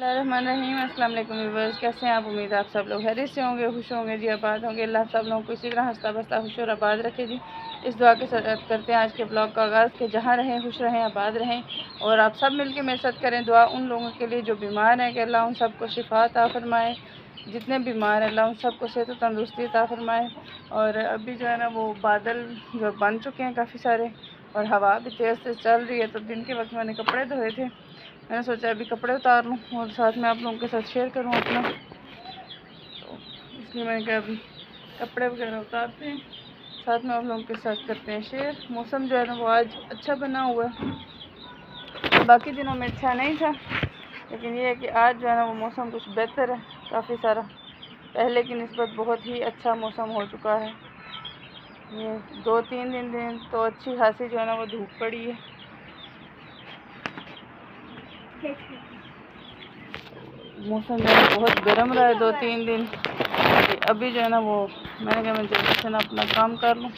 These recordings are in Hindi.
बिस्मिल्लाहिर्रहमानिर्रहीम। अस्सलाम वालेकुम व्यूअर्स, कैसे हैं आप? उम्मीद है आप सब लोग खैरियत से होंगे, खुश होंगे जी, आबाद होंगे। अल्लाह सब लोगों को इसी तरह हंसता बसता खुश और आबाद रखे जी। इस दुआ के साथ करते हैं आज के ब्लॉग का आगाज़ कि जहाँ रहें खुश रहें, आबाद रहें। और आप सब मिलके मेरे साथ करें दुआ उन लोगों के लिए जो बीमार हैं कि अल्लाह उन सबको शिफा अता फरमाए। जितने बीमार हैं अल्लाह उन सबको सेहत और तंदुरुस्ती अता फरमाए। और अभी जो है ना वो बादल जो बन चुके हैं काफ़ी सारे, और हवा भी तेज़ से चल रही है। तो दिन के वक्त मैंने कपड़े धोए थे, मैंने सोचा अभी कपड़े उतार लूँ और साथ में आप लोगों के साथ शेयर करूँ अपना। तो इसलिए मैंने कहा अभी कपड़े वगैरह उतारते हैं, साथ में आप लोगों के साथ करते हैं शेयर। मौसम जो है ना वो आज अच्छा बना हुआ है, बाकी दिनों में अच्छा नहीं था, लेकिन ये है कि आज जो है ना वो मौसम कुछ बेहतर है, काफ़ी सारा पहले की निस्बत बहुत ही अच्छा मौसम हो चुका है। ये 2-3 दिन तो अच्छी खासी जो है ना वो धूप पड़ी है। मौसम जो है बहुत गर्म रहा है 2-3 दिन। अभी जो है ना वो मैंने कहा मैं जल्दी से ना अपना काम कर लूँ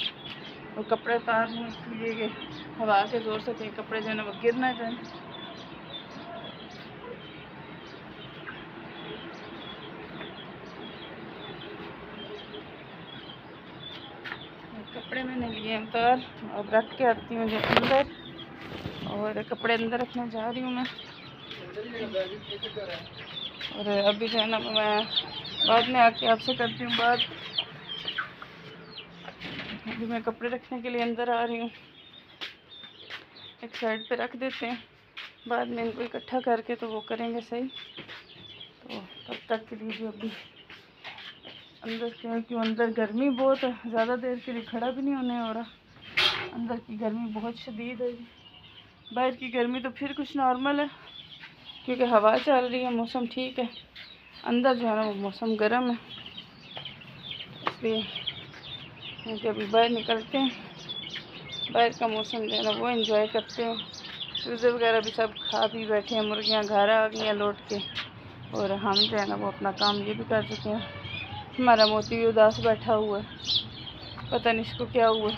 और कपड़े उतार लूँ, इसलिए कि हवा के ज़ोर से कहीं कपड़े जो है ना वो गिर ना जाए। कपड़े मैंने लिए उतार, अब रख के आती हूँ जो अंदर, और कपड़े अंदर रखने जा रही हूँ मैं। और अभी जो है ना मैं बाद में आके आपसे करती हूँ बात। अभी मैं कपड़े रखने के लिए अंदर आ रही हूँ, एक साइड पे रख देते हैं, बाद में इनको इकट्ठा करके तो वो करेंगे सही। तो तब तक के लिए अभी अंदर क्या है कि अंदर गर्मी बहुत है, ज़्यादा देर के लिए खड़ा भी नहीं होने हो रहा। अंदर की गर्मी बहुत शदीद है, बाहर की गर्मी तो फिर कुछ नॉर्मल है क्योंकि हवा चल रही है, मौसम ठीक है। अंदर जो है ना वो मौसम गर्म है, इसलिए अभी बाहर निकलते हैं, बाहर का मौसम जो है ना वो एंजॉय करते हैं। चूज़े वगैरह भी सब खा भी बैठे हैं, मुर्गियाँ घर आ गई हैं लौट के, और हम जो है ना वो अपना काम ये भी कर चुके हैं। हमारा मोती भी उदास बैठा हुआ है, पता नहीं इसको क्या हुआ।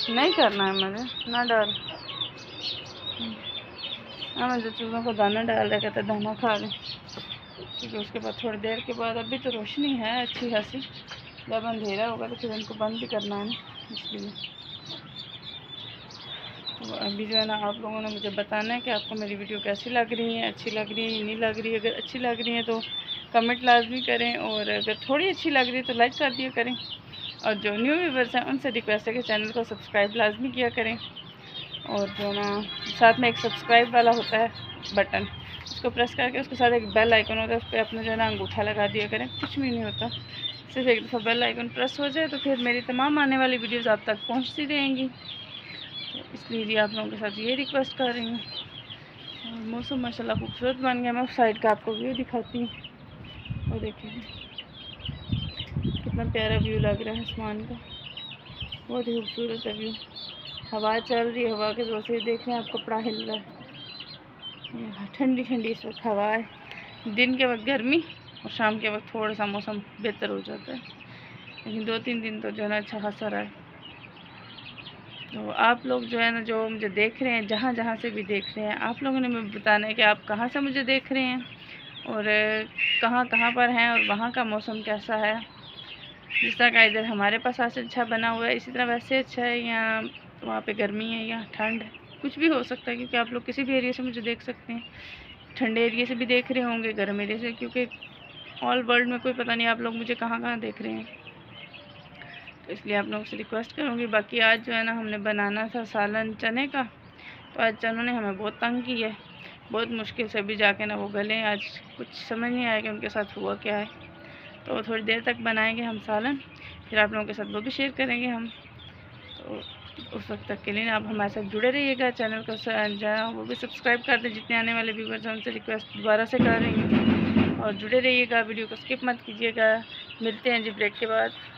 नहीं करना है मुझे, ना डाल। हाँ, मुझे चूज़ों को दाना डाल रहा, कहता दाना खा लें, क्योंकि उसके बाद थोड़ी देर के बाद अभी तो रोशनी है अच्छी खासी, जब अंधेरा होगा तो फिर उनको बंद भी करना है ना, इसलिए। तो अभी जो है ना आप लोगों ने मुझे बताना है कि आपको मेरी वीडियो कैसी लग रही है, अच्छी लग रही है या नहीं लग रही है। अगर अच्छी लग रही है तो कमेंट लाजमी करें, और अगर थोड़ी अच्छी लग रही है तो लाइक कर दिया करें। और जो न्यू व्यूवर्स हैं उनसे रिक्वेस्ट है कि चैनल को सब्सक्राइब लाजमी किया करें। और जो ना साथ में एक सब्सक्राइब वाला होता है बटन, उसको प्रेस करके उसके साथ एक बेल आइकन होता है, उस पर अपना जो है ना अंगूठा लगा दिया करें। कुछ भी नहीं होता, सिर्फ एक दफ़ा बेल आइकन प्रेस हो जाए तो फिर मेरी तमाम आने वाली वीडियोज़ आप तक पहुँचती रहेंगी। तो इसलिए आप लोगों के साथ ये रिक्वेस्ट कर रही हूँ। और मौसम माशाल्लाह खूबसूरत बन गया। मैं उस साइड का आपको व्यू दिखाती हूँ, और देखिए कितना प्यारा व्यू लग रहा है आसमान का, बहुत ही खूबसूरत है व्यू। हवा चल रही है, हवा के जोर से देख रहे हैं आप, कपड़ा हिल रहा है, ठंडी ठंडी इस वक्त हवा है। दिन के वक्त गर्मी और शाम के वक्त थोड़ा सा मौसम बेहतर हो जाता है, लेकिन 2-3 दिन तो जो है ना अच्छा खासा रहा है। तो आप लोग जो है ना जो मुझे देख रहे हैं, जहाँ जहाँ से भी देख रहे हैं, आप लोगों ने मुझे बताना है कि आप कहाँ से मुझे देख रहे हैं और कहाँ कहाँ पर हैं, और वहाँ का मौसम कैसा है। जिस तरह का इधर हमारे पास आज अच्छा बना हुआ है, इसी तरह वैसे अच्छा है, या वहाँ पे गर्मी है या ठंड है, कुछ भी हो सकता है, क्योंकि आप लोग किसी भी एरिया से मुझे देख सकते हैं। ठंडे एरिया से भी देख रहे होंगे, गर्म एरिया से, क्योंकि ऑल वर्ल्ड में कोई पता नहीं आप लोग मुझे कहाँ कहाँ देख रहे हैं। तो इसलिए आप लोगों से रिक्वेस्ट करूँगी। बाकी आज जो है ना हमने बनाना था सालन चने का, तो आज चनों ने हमें बहुत तंग की है, बहुत मुश्किल से भी जाके ना वो गले। आज कुछ समझ नहीं आया कि उनके साथ हुआ क्या है, तो थोड़ी देर तक बनाएंगे हम सालन, फिर आप लोगों के साथ वो भी शेयर करेंगे हम। तो उस वक्त तक के लिए आप हमारे साथ जुड़े रहिएगा, चैनल को वो भी सब्सक्राइब कर दें। जितने आने वाले व्यूवर्स हैं उनसे रिक्वेस्ट दोबारा से कर रही हूँ, और जुड़े रहिएगा, वीडियो को स्किप मत कीजिएगा। मिलते हैं जी ब्रेक के बाद।